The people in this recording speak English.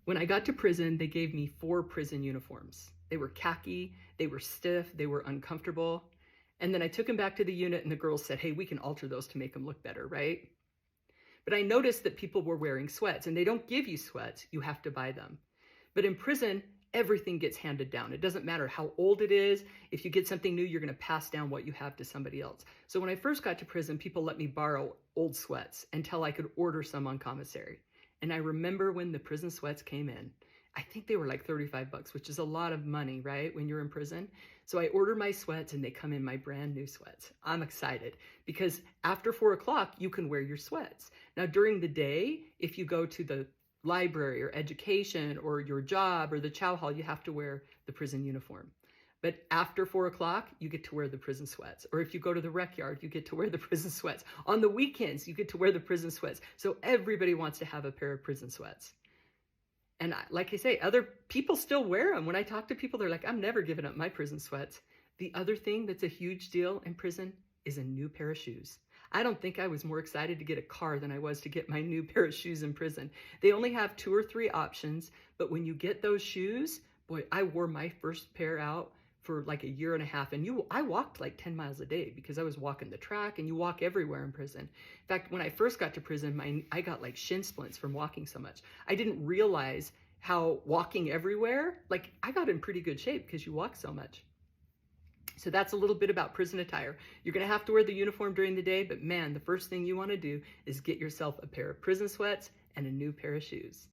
When I got to prison, they gave me 4 prison uniforms. They were khaki, they were stiff, they were uncomfortable. And then I took them back to the unit and the girls said, hey, we can alter those to make them look better, right? But I noticed that people were wearing sweats, and they don't give you sweats, you have to buy them. But in prison, everything gets handed down. It doesn't matter how old it is. If you get something new, you're gonna pass down what you have to somebody else. So when I first got to prison, people let me borrow old sweats until I could order some on commissary. And I remember when the prison sweats came in, I think they were like 35 bucks, which is a lot of money, right? When you're in prison. So I order my sweats and they come in my brand new sweats. I'm excited because after 4 o'clock, you can wear your sweats. Now during the day, if you go to the library or education or your job or the chow hall, you have to wear the prison uniform. But after 4 o'clock, you get to wear the prison sweats. Or if you go to the rec yard, you get to wear the prison sweats. On the weekends, you get to wear the prison sweats. So everybody wants to have a pair of prison sweats. And like I say, other people still wear them. When I talk to people, they're like, I'm never giving up my prison sweats. The other thing that's a huge deal in prison is a new pair of shoes. I don't think I was more excited to get a car than I was to get my new pair of shoes in prison. They only have 2 or 3 options, but when you get those shoes, boy, I wore my first pair out for like a year and a half. And I walked like 10 miles a day because I was walking the track, and you walk everywhere in prison. In fact, when I first got to prison, I got like shin splints from walking so much. I didn't realize how walking everywhere, like I got in pretty good shape because you walk so much. So that's a little bit about prison attire. You're gonna have to wear the uniform during the day, but man, the first thing you wanna do is get yourself a pair of prison sweats and a new pair of shoes.